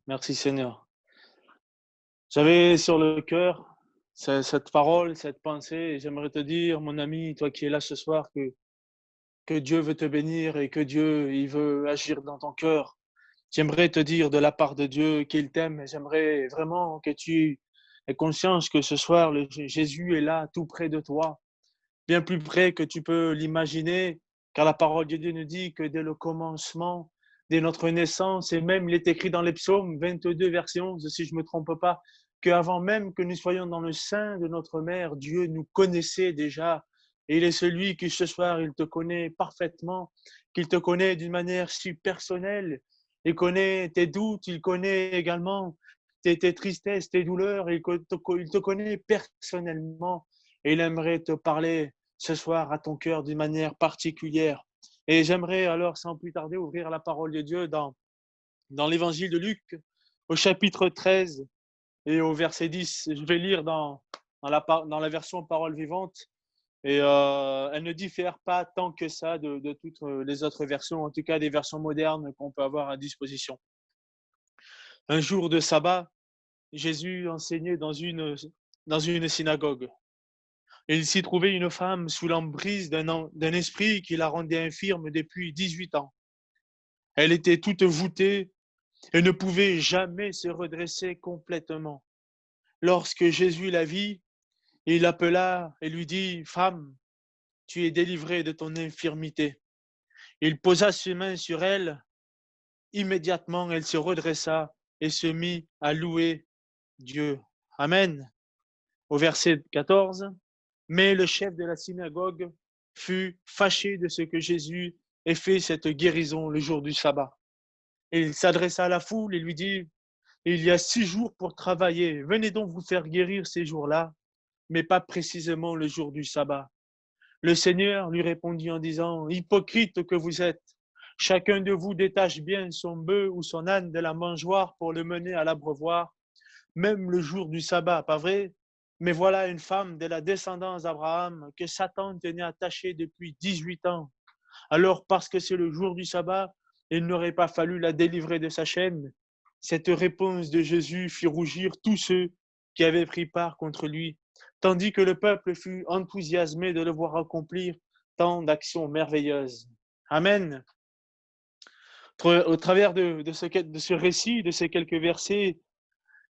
Merci Seigneur. J'avais sur le cœur cette parole, cette pensée, et j'aimerais te dire, mon ami, toi qui es là ce soir, que Dieu veut te bénir et que Dieu, il veut agir dans ton cœur. J'aimerais te dire de la part de Dieu qu'il t'aime et j'aimerais vraiment que tu aies conscience que ce soir, Jésus est là, tout près de toi, bien plus près que tu peux l'imaginer, car la parole de Dieu nous dit que dès le commencement, dès notre naissance, et même il est écrit dans les psaumes 22, verset 11, si je ne me trompe pas, qu'avant même que nous soyons dans le sein de notre mère, Dieu nous connaissait déjà. Et il est celui qui ce soir, il te connaît parfaitement, qu'il te connaît d'une manière si personnelle. Il connaît tes doutes, il connaît également tes tristesses, tes douleurs, il te connaît personnellement et il aimerait te parler ce soir à ton cœur d'une manière particulière. Et j'aimerais alors, sans plus tarder, ouvrir la parole de Dieu dans l'évangile de Luc, au chapitre 13 et au verset 10. Je vais lire dans la version parole vivante. Et elle ne diffère pas tant que ça de toutes les autres versions, en tout cas des versions modernes qu'on peut avoir à disposition. Un jour de sabbat, Jésus enseignait dans une synagogue. Et il s'y trouvait une femme sous l'emprise d'un esprit qui la rendait infirme depuis 18 ans. Elle était toute voûtée et ne pouvait jamais se redresser complètement. Lorsque Jésus la vit, il l'appela et lui dit, « Femme, tu es délivrée de ton infirmité. » Il posa ses mains sur elle. Immédiatement, elle se redressa et se mit à louer Dieu. Amen. Au verset 14, mais le chef de la synagogue fut fâché de ce que Jésus ait fait cette guérison le jour du sabbat. Et il s'adressa à la foule et lui dit, il y a 6 jours pour travailler, venez donc vous faire guérir ces jours-là, mais pas précisément le jour du sabbat. Le Seigneur lui répondit en disant, hypocrite que vous êtes, chacun de vous détache bien son bœuf ou son âne de la mangeoire pour le mener à l'abreuvoir, même le jour du sabbat, pas vrai? Mais voilà une femme de la descendance d'Abraham que Satan tenait attachée depuis 18 ans. Alors, parce que c'est le jour du sabbat, il n'aurait pas fallu la délivrer de sa chaîne. Cette réponse de Jésus fit rougir tous ceux qui avaient pris part contre lui, tandis que le peuple fut enthousiasmé de le voir accomplir tant d'actions merveilleuses. Amen. Au travers de ce récit, de ces quelques versets,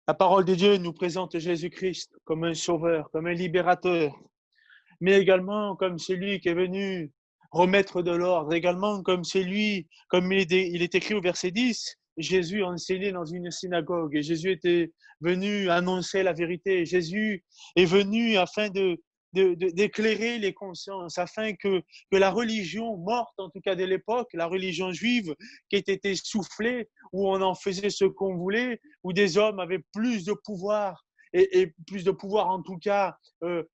la parole de Dieu nous présente Jésus-Christ comme un sauveur, comme un libérateur, mais également comme celui qui est venu remettre de l'ordre, également comme celui, comme il est écrit au verset 10, Jésus enseignait dans une synagogue et Jésus était venu annoncer la vérité. Jésus est venu afin d'éclairer les consciences, afin que la religion morte, en tout cas de l'époque, la religion juive qui était essoufflée, où on en faisait ce qu'on voulait, où des hommes avaient plus de pouvoir et plus de pouvoir en tout cas,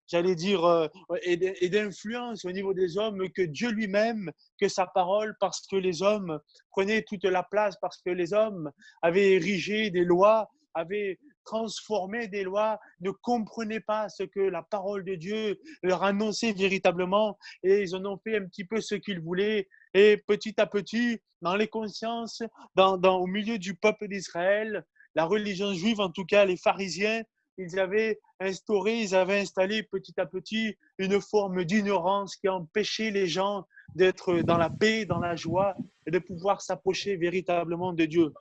j'allais dire, et d'influence au niveau des hommes que Dieu lui-même, que sa parole, parce que les hommes prenaient toute la place, parce que les hommes avaient érigé des lois, avaient transformé des lois, ne comprenaient pas ce que la parole de Dieu leur annonçait véritablement, et ils en ont fait un petit peu ce qu'ils voulaient, et petit à petit, dans les consciences, au milieu du peuple d'Israël, la religion juive, en tout cas les pharisiens, ils avaient installé petit à petit une forme d'ignorance qui empêchait les gens d'être dans la paix, dans la joie et de pouvoir s'approcher véritablement de Dieu.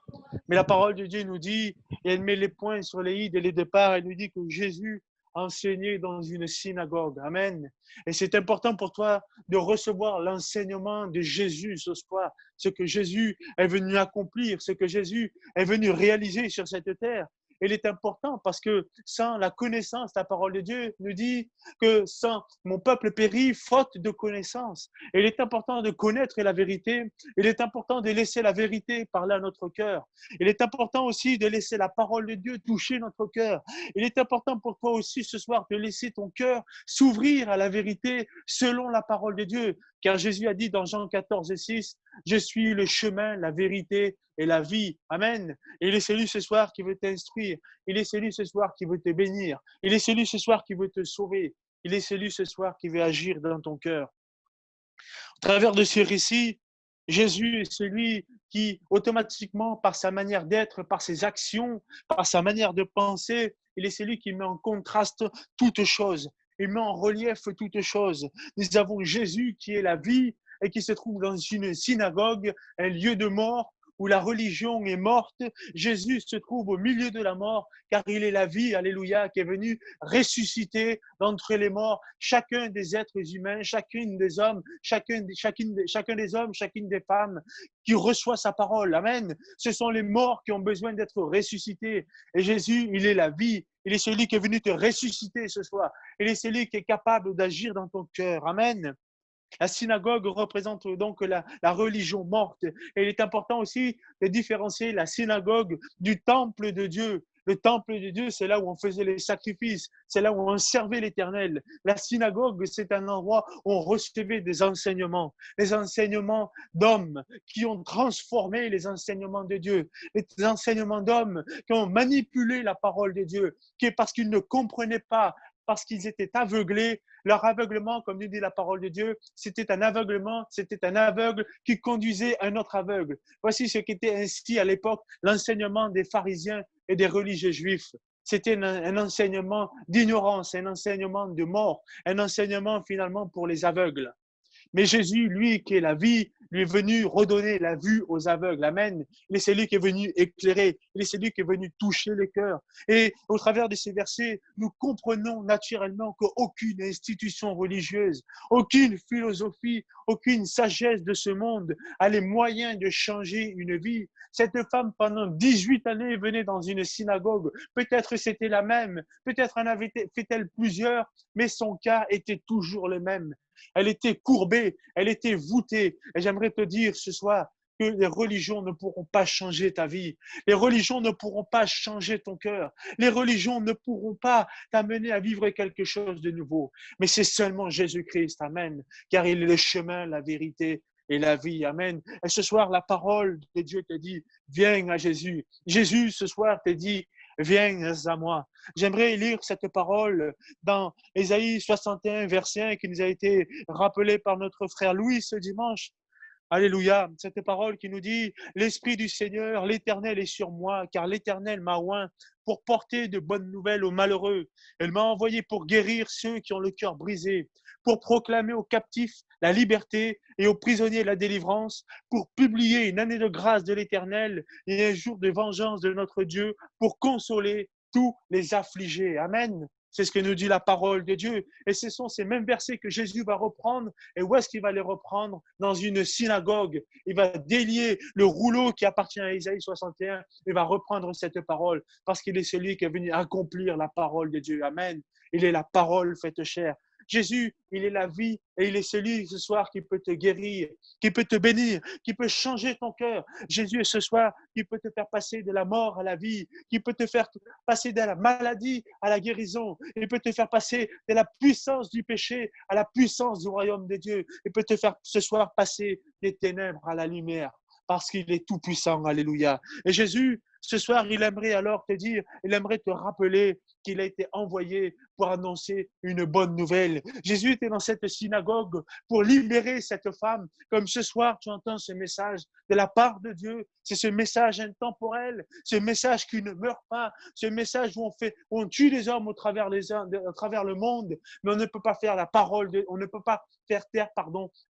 Mais la parole de Dieu nous dit, et elle met les points sur les i dès le départ, elle nous dit que Jésus enseignait dans une synagogue. Amen. Et c'est important pour toi de recevoir l'enseignement de Jésus ce soir, ce que Jésus est venu accomplir, ce que Jésus est venu réaliser sur cette terre. Il est important parce que sans la connaissance, la parole de Dieu nous dit que sans mon peuple périt faute de connaissance. Il est important de connaître la vérité. Il est important de laisser la vérité parler à notre cœur. Il est important aussi de laisser la parole de Dieu toucher notre cœur. Il est important pour toi aussi ce soir de laisser ton cœur s'ouvrir à la vérité selon la parole de Dieu. Car Jésus a dit dans Jean 14, 6, je suis le chemin, la vérité et la vie. Amen. Et il est celui ce soir qui veut t'instruire. Il est celui ce soir qui veut te bénir. Il est celui ce soir qui veut te sauver. Il est celui ce soir qui veut agir dans ton cœur. Au travers de ce récit, Jésus est celui qui automatiquement, par sa manière d'être, par ses actions, par sa manière de penser, il est celui qui met en contraste toutes choses. Il met en relief toutes choses. Nous avons Jésus qui est la vie et qui se trouve dans une synagogue, un lieu de mort où la religion est morte. Jésus se trouve au milieu de la mort car il est la vie, alléluia, qui est venu ressusciter d'entre les morts chacun des êtres humains, chacune des hommes, chacun des hommes, chacune des femmes qui reçoit sa parole. Amen. Ce sont les morts qui ont besoin d'être ressuscités. Et Jésus, il est la vie. Il est celui qui est venu te ressusciter ce soir. Il est celui qui est capable d'agir dans ton cœur. Amen. La synagogue représente donc la religion morte. Et il est important aussi de différencier la synagogue du temple de Dieu. Le temple de Dieu, c'est là où on faisait les sacrifices, c'est là où on servait l'Éternel. La synagogue, c'est un endroit où on recevait des enseignements d'hommes qui ont transformé les enseignements de Dieu, les enseignements d'hommes qui ont manipulé la parole de Dieu, qui est parce qu'ils ne comprenaient pas, parce qu'ils étaient aveuglés. Leur aveuglement, comme nous dit la parole de Dieu, c'était un aveugle qui conduisait un autre aveugle. Voici ce qu'était ainsi à l'époque l'enseignement des pharisiens et des religieux juifs. C'était un enseignement d'ignorance, un enseignement de mort, un enseignement finalement pour les aveugles. Mais Jésus, lui qui est la vie, lui est venu redonner la vue aux aveugles. Amen. Il est celui qui est venu éclairer. Il est celui qui est venu toucher les cœurs. Et au travers de ces versets, nous comprenons naturellement qu'aucune institution religieuse, aucune philosophie, aucune sagesse de ce monde a les moyens de changer une vie. Cette femme, pendant 18 années, venait dans une synagogue. Peut-être c'était la même, peut-être en avait fait-elle plusieurs, mais son cas était toujours le même. Elle était courbée, elle était voûtée. Et j'aimerais te dire ce soir que les religions ne pourront pas changer ta vie. Les religions ne pourront pas changer ton cœur. Les religions ne pourront pas t'amener à vivre quelque chose de nouveau. Mais c'est seulement Jésus-Christ, amen, car il est le chemin, la vérité et la vie, amen. Et ce soir, la parole de Dieu te dit, viens à Jésus. Jésus, ce soir, te dit, viens à moi. J'aimerais lire cette parole dans Ésaïe 61, verset 1, qui nous a été rappelé par notre frère Louis ce dimanche. Alléluia, cette parole qui nous dit, l'Esprit du Seigneur, l'Éternel est sur moi, car l'Éternel m'a oint pour porter de bonnes nouvelles aux malheureux. Elle m'a envoyé pour guérir ceux qui ont le cœur brisé, pour proclamer aux captifs la liberté et aux prisonniers la délivrance, pour publier une année de grâce de l'Éternel et un jour de vengeance de notre Dieu, pour consoler tous les affligés. Amen. C'est ce que nous dit la parole de Dieu. Et ce sont ces mêmes versets que Jésus va reprendre. Et où est-ce qu'il va les reprendre? Dans une synagogue. Il va délier le rouleau qui appartient à Ésaïe 61 et va reprendre cette parole parce qu'il est celui qui est venu accomplir la parole de Dieu. Amen. Il est la parole faite chair. Jésus, il est la vie et il est celui ce soir qui peut te guérir, qui peut te bénir, qui peut changer ton cœur. Jésus est ce soir qui peut te faire passer de la mort à la vie, qui peut te faire passer de la maladie à la guérison. Il peut te faire passer de la puissance du péché à la puissance du royaume de Dieu. Il peut te faire ce soir passer des ténèbres à la lumière parce qu'il est tout puissant. Alléluia. Et Jésus, ce soir, il aimerait alors te dire, il aimerait te rappeler qu'il a été envoyé pour annoncer une bonne nouvelle. Jésus était dans cette synagogue pour libérer cette femme. Comme ce soir, tu entends ce message de la part de Dieu. C'est ce message intemporel, ce message qui ne meurt pas, ce message où on tue les hommes au travers le monde, mais on ne peut pas faire on ne peut pas faire taire,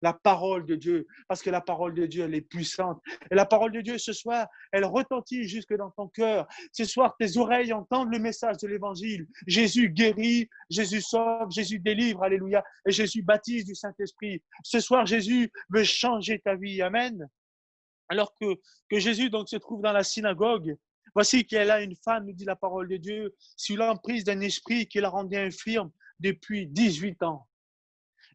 la parole de Dieu, parce que la parole de Dieu, elle est puissante. Et la parole de Dieu, ce soir, elle retentit jusque dans ton cœur. Ce soir, tes oreilles entendent le message de l'évangile. Jésus guérit, Jésus sauve, Jésus délivre, alléluia, et Jésus baptise du Saint-Esprit. Ce soir, Jésus veut changer ta vie, amen. Alors que Jésus donc se trouve dans la synagogue, voici qu'elle a une femme, nous dit la parole de Dieu, sous l'emprise d'un esprit qui la rendait infirme depuis 18 ans.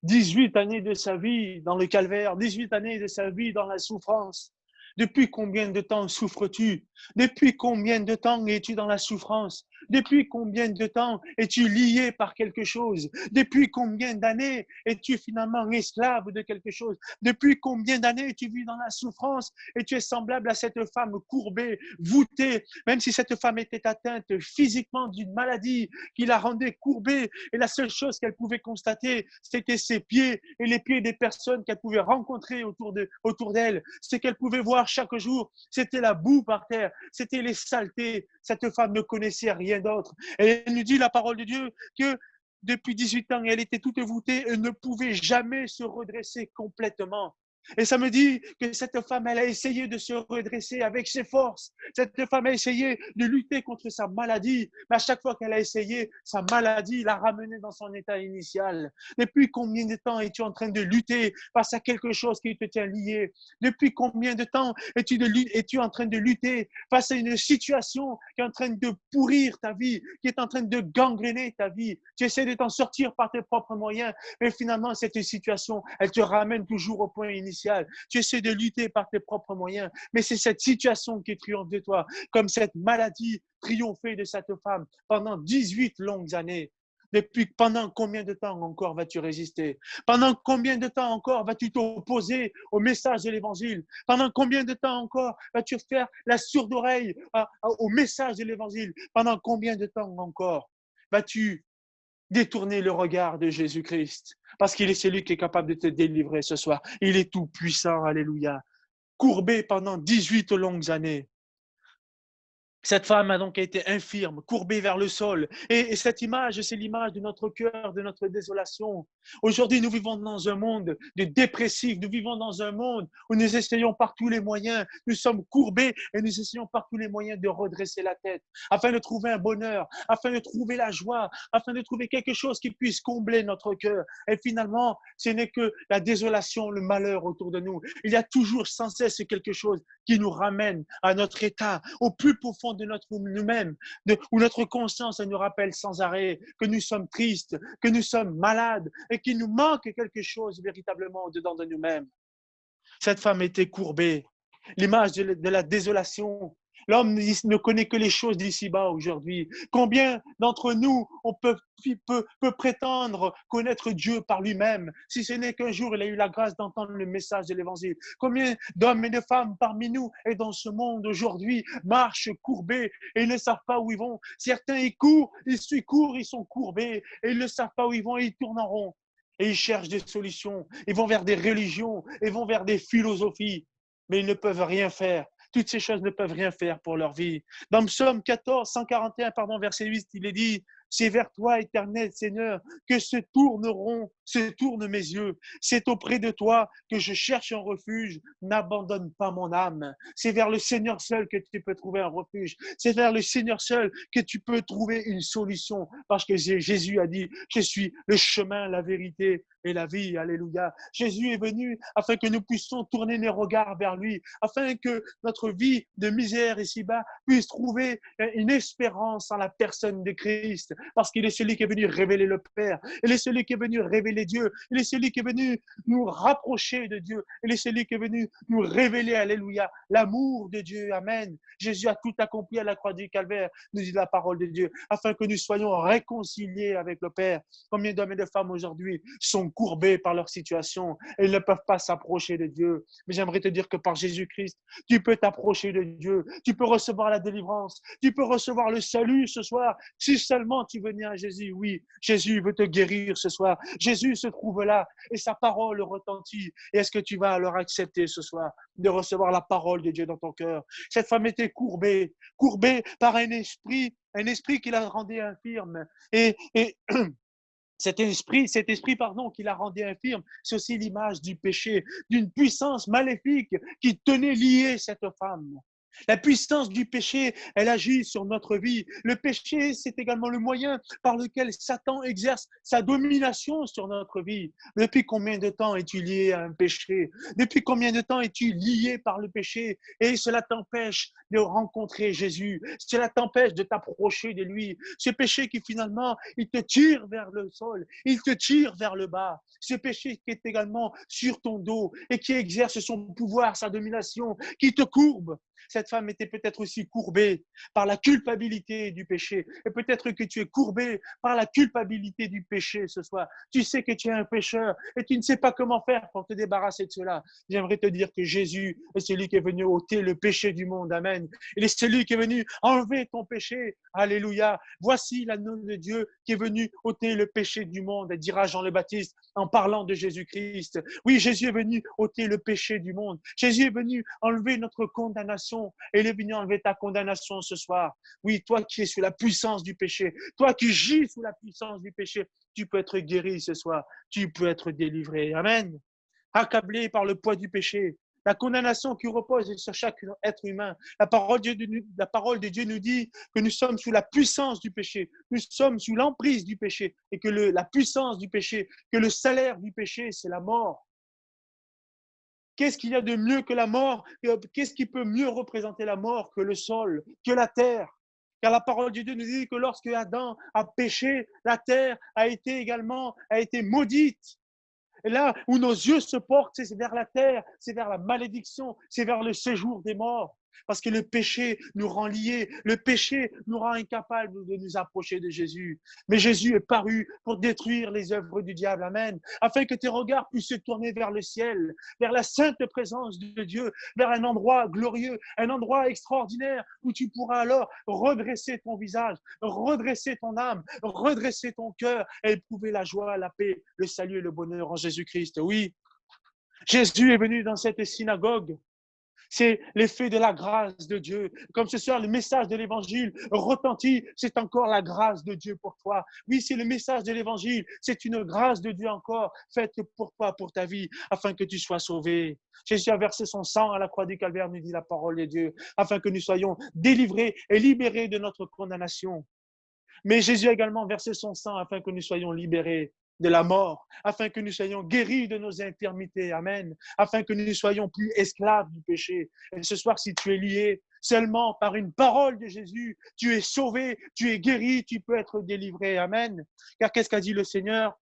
18 années de sa vie dans le calvaire, 18 années de sa vie dans la souffrance. Depuis combien de temps souffres-tu? Depuis combien de temps es-tu dans la souffrance? Depuis combien de temps es-tu lié par quelque chose? Depuis combien d'années es-tu finalement esclave de quelque chose? Depuis combien d'années tu vis dans la souffrance et tu es semblable à cette femme courbée, voûtée, même si cette femme était atteinte physiquement d'une maladie qui la rendait courbée et la seule chose qu'elle pouvait constater, c'était ses pieds et les pieds des personnes qu'elle pouvait rencontrer autour d'elle. Ce qu'elle pouvait voir chaque jour, c'était la boue par terre, c'était les saletés. Cette femme ne connaissait rien d'autre. Et elle nous dit la parole de Dieu que depuis 18 ans, elle était toute voûtée et ne pouvait jamais se redresser complètement. Et ça me dit que cette femme, elle a essayé de se redresser avec ses forces. Cette femme a essayé de lutter contre sa maladie. Mais à chaque fois qu'elle a essayé, sa maladie l'a ramenée dans son état initial. Depuis combien de temps es-tu en train de lutter face à quelque chose qui te tient lié? Depuis combien de temps es-tu en train de lutter face à une situation qui est en train de pourrir ta vie, qui est en train de gangréner ta vie? Tu essaies de t'en sortir par tes propres moyens, mais finalement, cette situation, elle te ramène toujours au point initial. Tu essaies de lutter par tes propres moyens, mais c'est cette situation qui triomphe de toi, comme cette maladie triomphait de cette femme pendant 18 longues années. Pendant combien de temps encore vas-tu résister? Pendant combien de temps encore vas-tu t'opposer au message de l'évangile? Pendant combien de temps encore vas-tu faire la sourde oreille au message de l'évangile? Pendant combien de temps encore vas-tu détourner le regard de Jésus-Christ? Parce qu'il est celui qui est capable de te délivrer ce soir. Il est tout puissant, alléluia. Courbé pendant 18 longues années. Cette femme a donc été infirme, courbée vers le sol. Et cette image, c'est l'image de notre cœur, de notre désolation. Aujourd'hui, nous vivons dans un monde de dépressifs. Nous vivons dans un monde où nous essayons par tous les moyens. Nous sommes courbés et nous essayons par tous les moyens de redresser la tête afin de trouver un bonheur, afin de trouver la joie, afin de trouver quelque chose qui puisse combler notre cœur. Et finalement, ce n'est que la désolation, le malheur autour de nous. Il y a toujours sans cesse quelque chose qui nous ramène à notre état, au plus profond de notre nous-mêmes, où notre conscience nous rappelle sans arrêt que nous sommes tristes, que nous sommes malades et qu'il nous manque quelque chose véritablement au-dedans de nous-mêmes. Cette femme était courbée, l'image de la désolation. L'homme ne connaît que les choses d'ici-bas aujourd'hui. Combien d'entre nous peut prétendre connaître Dieu par lui-même, si ce n'est qu'un jour il a eu la grâce d'entendre le message de l'Évangile? Combien d'hommes et de femmes parmi nous et dans ce monde aujourd'hui marchent courbés et ils ne savent pas où ils vont? Certains ils courent, ils sont courbés et ils ne savent pas où ils vont et ils tournent en rond. Et ils cherchent des solutions, ils vont vers des religions, ils vont vers des philosophies, mais ils ne peuvent rien faire. Toutes ces choses ne peuvent rien faire pour leur vie. Dans Psaume 14, 141, verset 8, il est dit: c'est vers toi, éternel Seigneur, que se tournent mes yeux. C'est auprès de toi que je cherche un refuge. N'abandonne pas mon âme. C'est vers le Seigneur seul que tu peux trouver un refuge. C'est vers le Seigneur seul que tu peux trouver une solution. Parce que Jésus a dit: je suis le chemin, la vérité et la vie. Alléluia. Jésus est venu afin que nous puissions tourner les regards vers lui, afin que notre vie de misère ici-bas puisse trouver une espérance en la personne de Christ, parce qu'il est celui qui est venu révéler le Père, il est celui qui est venu révéler Dieu, il est celui qui est venu nous rapprocher de Dieu, il est celui qui est venu nous révéler, alléluia, l'amour de Dieu. Amen. Jésus a tout accompli à la croix du Calvaire, nous dit la parole de Dieu, afin que nous soyons réconciliés avec le Père. Combien d'hommes et de femmes aujourd'hui sont courbés par leur situation et ils ne peuvent pas s'approcher de Dieu? Mais j'aimerais te dire que par Jésus-Christ, tu peux t'approcher de Dieu, tu peux recevoir la délivrance, tu peux recevoir le salut ce soir, si seulement tu venais à Jésus. Oui, Jésus veut te guérir ce soir. Jésus se trouve là et sa parole retentit. Et est-ce que tu vas alors accepter ce soir de recevoir la parole de Dieu dans ton cœur? Cette femme était courbée par un esprit qui la rendait infirme. Et cet esprit, qui la rendait infirme, c'est aussi l'image du péché, d'une puissance maléfique qui tenait liée cette femme. La puissance du péché, elle agit sur notre vie. Le péché, c'est également le moyen par lequel Satan exerce sa domination sur notre vie. Depuis combien de temps es-tu lié à un péché? Depuis combien de temps es-tu lié par le péché? Et cela t'empêche de rencontrer Jésus. Cela t'empêche de t'approcher de lui. Ce péché qui finalement, il te tire vers le sol. Il te tire vers le bas. Ce péché qui est également sur ton dos et qui exerce son pouvoir, sa domination, qui te courbe. cette femme était peut-être aussi courbée par la culpabilité du péché. Et peut-être que tu es courbé par la culpabilité du péché ce soir. Tu sais que tu es un pécheur et tu ne sais pas comment faire pour te débarrasser de cela. J'aimerais te dire que Jésus est celui qui est venu ôter le péché du monde. Amen. Il est celui qui est venu enlever ton péché. Alléluia. Voici l'agneau de Dieu qui est venu ôter le péché du monde, dira Jean le Baptiste en parlant de Jésus-Christ. Oui, Jésus est venu ôter le péché du monde. Jésus est venu enlever notre condamnation. Et il est venu enlever ta condamnation ce soir. Oui, toi qui es sous la puissance du péché, toi qui gis sous la puissance du péché, tu peux être guéri ce soir. Tu peux être délivré. Amen. Accablé par le poids du péché, la condamnation qui repose sur chaque être humain. La parole de Dieu nous dit que nous sommes sous la puissance du péché, nous sommes sous l'emprise du péché et que la puissance du péché, que le salaire du péché, c'est la mort. Qu'est-ce qu'il y a de mieux que la mort? Qu'est-ce qui peut mieux représenter la mort que le sol, que la terre? Car la parole de Dieu nous dit que lorsque Adam a péché, la terre a été maudite. Et là où nos yeux se portent, c'est vers la terre, c'est vers la malédiction, c'est vers le séjour des morts. Parce que le péché nous rend liés, le péché nous rend incapables de nous approcher de Jésus. Mais Jésus est paru pour détruire les œuvres du diable, amen, afin que tes regards puissent se tourner vers le ciel, vers la sainte présence de Dieu, vers un endroit glorieux, un endroit extraordinaire où tu pourras alors redresser ton visage, redresser ton âme, redresser ton cœur et éprouver la joie, la paix, le salut et le bonheur en Jésus-Christ. Oui, Jésus est venu dans cette synagogue. C'est l'effet de la grâce de Dieu. Comme ce soir, le message de l'évangile retentit, c'est encore la grâce de Dieu pour toi. Oui, c'est le message de l'évangile. C'est une grâce de Dieu encore faite pour toi, pour ta vie, afin que tu sois sauvé. Jésus a versé son sang à la croix du calvaire, nous dit la parole de Dieu, afin que nous soyons délivrés et libérés de notre condamnation. Mais Jésus a également versé son sang afin que nous soyons libérés de la mort, afin que nous soyons guéris de nos infirmités. Amen. Afin que nous ne soyons plus esclaves du péché. Et ce soir, si tu es lié seulement par une parole de Jésus, tu es sauvé, tu es guéri, tu peux être délivré. Amen. Car qu'est-ce qu'a dit le Seigneur?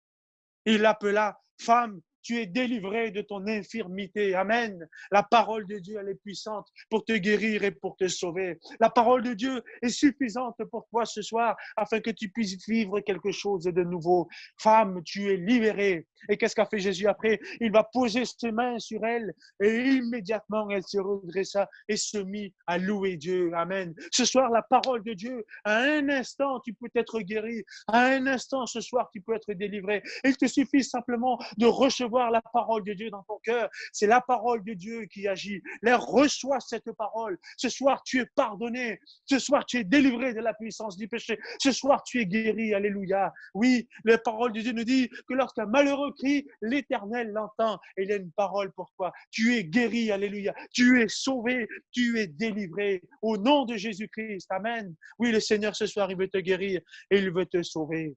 Il l'appela femme. Tu es délivré de ton infirmité. Amen. La parole de Dieu, elle est puissante pour te guérir et pour te sauver. La parole de Dieu est suffisante pour toi ce soir afin que tu puisses vivre quelque chose de nouveau. Femme, tu es libérée. Et qu'est-ce qu'a fait Jésus après? Il va poser ses mains sur elle et immédiatement elle se redressa et se mit à louer Dieu. Amen. Ce soir, la parole de Dieu, à un instant, tu peux être guéri. À un instant, ce soir, tu peux être délivré. Il te suffit simplement de recevoir la parole de Dieu dans ton cœur. C'est la parole de Dieu qui agit. Là, reçois cette parole. Ce soir, tu es pardonné. Ce soir, tu es délivré de la puissance du péché. Ce soir, tu es guéri. Alléluia. Oui, la parole de Dieu nous dit que lorsqu'un malheureux crie, l'Éternel l'entend. Et il y a une parole pour toi. Tu es guéri. Alléluia. Tu es sauvé. Tu es délivré. Au nom de Jésus-Christ. Amen. Oui, le Seigneur, ce soir, il veut te guérir et il veut te sauver.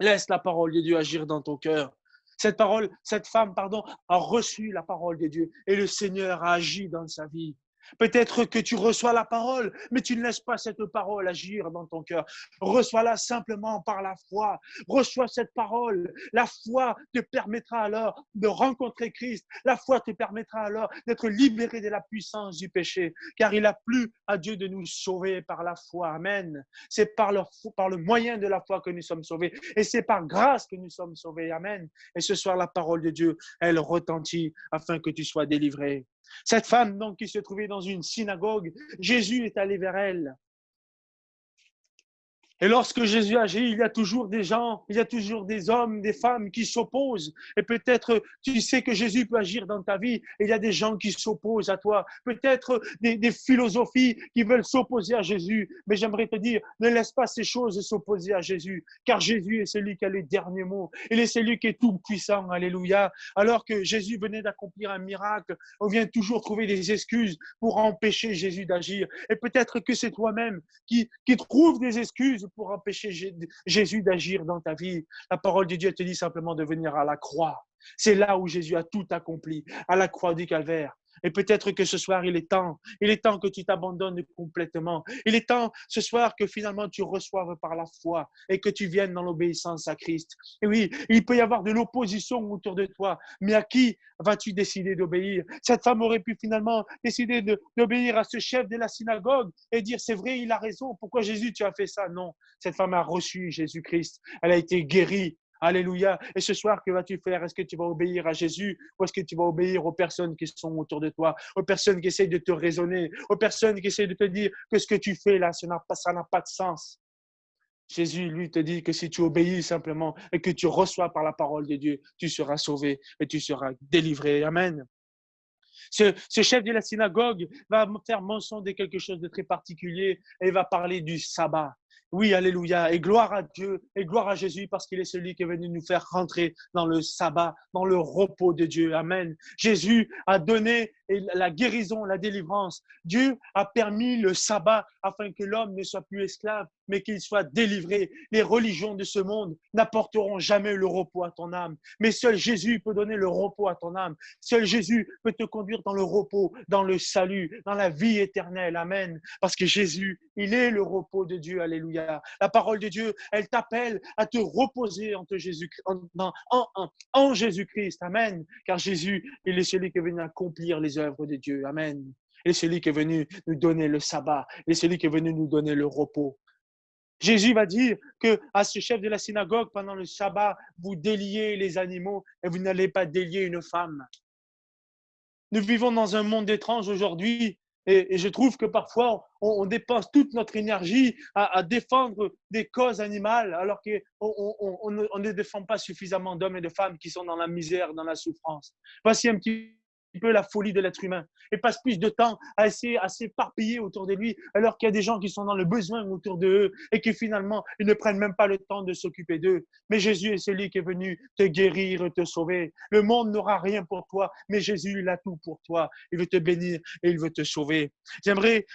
Laisse la parole de Dieu agir dans ton cœur. Cette femme, a reçu la parole de Dieu et le Seigneur a agi dans sa vie. Peut-être que tu reçois la parole, mais tu ne laisses pas cette parole agir dans ton cœur. Reçois-la simplement par la foi. Reçois cette parole. La foi te permettra alors de rencontrer Christ. La foi te permettra alors d'être libéré de la puissance du péché, car il a plu à Dieu de nous sauver par la foi. Amen. C'est par le moyen de la foi que nous sommes sauvés. Et c'est par grâce que nous sommes sauvés. Amen. Et ce soir, la parole de Dieu, elle retentit afin que tu sois délivré. Cette femme, donc, qui se trouvait dans une synagogue, Jésus est allé vers elle. Et lorsque Jésus agit, il y a toujours des gens, il y a toujours des hommes, des femmes qui s'opposent. Et peut-être tu sais que Jésus peut agir dans ta vie et il y a des gens qui s'opposent à toi. Peut-être des philosophies qui veulent s'opposer à Jésus. Mais j'aimerais te dire, ne laisse pas ces choses s'opposer à Jésus, car Jésus est celui qui a les derniers mots. Il est celui qui est tout puissant. Alléluia. Alors que Jésus venait d'accomplir un miracle, on vient toujours trouver des excuses pour empêcher Jésus d'agir. Et peut-être que c'est toi-même qui trouve des excuses pour empêcher Jésus d'agir dans ta vie. La parole de Dieu te dit simplement de venir à la croix. C'est là où Jésus a tout accompli, à la croix du calvaire. Et peut-être que ce soir, il est temps que tu t'abandonnes complètement. Il est temps ce soir que finalement tu reçoives par la foi et que tu viennes dans l'obéissance à Christ. Et oui, il peut y avoir de l'opposition autour de toi, mais à qui vas-tu décider d'obéir? Cette femme aurait pu finalement décider d'obéir à ce chef de la synagogue et dire, c'est vrai, il a raison, pourquoi Jésus, tu as fait ça? Non, cette femme a reçu Jésus-Christ, elle a été guérie. Alléluia. Et ce soir, que vas-tu faire? Est-ce que tu vas obéir à Jésus ou est-ce que tu vas obéir aux personnes qui sont autour de toi, aux personnes qui essayent de te raisonner, aux personnes qui essayent de te dire que ce que tu fais là, ça n'a pas de sens? Jésus, lui, te dit que si tu obéis simplement et que tu reçois par la parole de Dieu, tu seras sauvé et tu seras délivré. Amen. Ce chef de la synagogue va faire mention de quelque chose de très particulier et va parler du sabbat. Oui, alléluia. Et gloire à Dieu et gloire à Jésus parce qu'il est celui qui est venu nous faire rentrer dans le sabbat, dans le repos de Dieu. Amen. Jésus a donné la guérison, la délivrance. Dieu a permis le sabbat afin que l'homme ne soit plus esclave, mais qu'il soit délivré. Les religions de ce monde n'apporteront jamais le repos à ton âme. Mais seul Jésus peut donner le repos à ton âme. Seul Jésus peut te conduire dans le repos, dans le salut, dans la vie éternelle. Amen. Parce que Jésus, il est le repos de Dieu. Alléluia. La parole de Dieu, elle t'appelle à te reposer en Jésus-Christ. Amen. Car Jésus, il est celui qui est venu accomplir les œuvres de Dieu. Amen. Il est celui qui est venu nous donner le sabbat. Il est celui qui est venu nous donner le repos. Jésus va dire que à ce chef de la synagogue, pendant le sabbat, vous déliez les animaux et vous n'allez pas délier une femme. Nous vivons dans un monde étrange aujourd'hui et je trouve que parfois on dépense toute notre énergie à défendre des causes animales alors qu'on ne défend pas suffisamment d'hommes et de femmes qui sont dans la misère, dans la souffrance. Voici un petit peu la folie de l'être humain. Il passe plus de temps à essayer à s'éparpiller autour de lui, alors qu'il y a des gens qui sont dans le besoin autour d'eux et qui finalement, ils ne prennent même pas le temps de s'occuper d'eux. Mais Jésus est celui qui est venu te guérir et te sauver. Le monde n'aura rien pour toi, mais Jésus, il a tout pour toi. Il veut te bénir et il veut te sauver. J'aimerais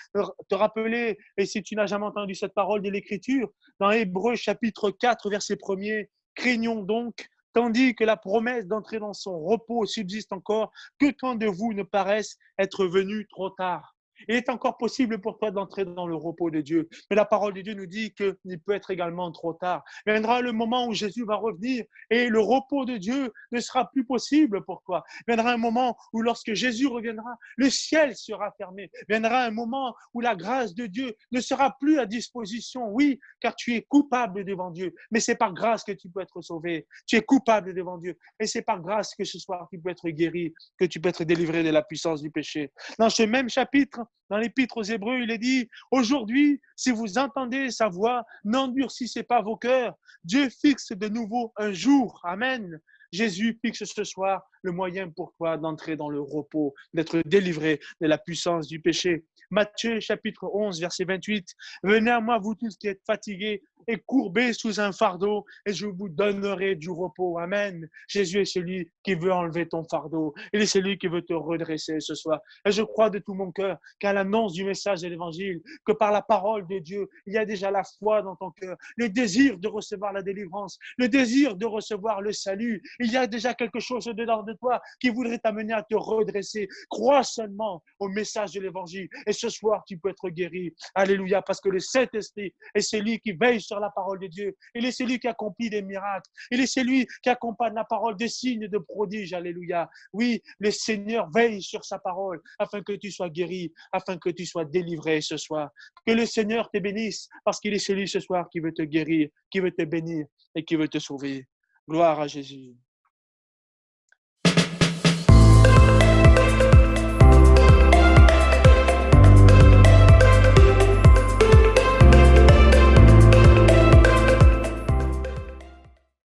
te rappeler, et si tu n'as jamais entendu cette parole de l'Écriture, dans Hébreux chapitre 4, verset 1er, craignons donc, tandis que la promesse d'entrer dans son repos subsiste encore, que tant de vous ne paraissent être venus trop tard. Il est encore possible pour toi d'entrer dans le repos de Dieu. Mais la parole de Dieu nous dit qu'il peut être également trop tard. Il viendra le moment où Jésus va revenir et le repos de Dieu ne sera plus possible pour toi. Il viendra un moment où lorsque Jésus reviendra, le ciel sera fermé. Il viendra un moment où la grâce de Dieu ne sera plus à disposition. Oui, car tu es coupable devant Dieu. Mais c'est par grâce que tu peux être sauvé. Tu es coupable devant Dieu. Et c'est par grâce que ce soir tu peux être guéri, que tu peux être délivré de la puissance du péché. Dans ce même chapitre, dans l'Épître aux Hébreux, il est dit, aujourd'hui, si vous entendez sa voix, n'endurcissez pas vos cœurs. Dieu fixe de nouveau un jour. Amen. Jésus fixe ce soir le moyen pour toi d'entrer dans le repos, d'être délivré de la puissance du péché. Matthieu chapitre 11, verset 28. Venez à moi, vous tous qui êtes fatigués et courbés sous un fardeau, et je vous donnerai du repos. Amen. Jésus est celui qui veut enlever ton fardeau. Il est celui qui veut te redresser ce soir. Et je crois de tout mon cœur qu'à l'annonce du message de l'Évangile, que par la parole de Dieu, il y a déjà la foi dans ton cœur, le désir de recevoir la délivrance, le désir de recevoir le salut. Il y a déjà quelque chose dedans de toi qui voudrait t'amener à te redresser. Crois seulement au message de l'Évangile et ce soir, tu peux être guéri. Alléluia, parce que le Saint-Esprit est celui qui veille sur la parole de Dieu. Il est celui qui accomplit des miracles. Il est celui qui accompagne la parole des signes de prodiges. Alléluia. Oui, le Seigneur veille sur sa parole afin que tu sois guéri, afin que tu sois délivré ce soir. Que le Seigneur te bénisse parce qu'il est celui ce soir qui veut te guérir, qui veut te bénir et qui veut te sauver. Gloire à Jésus.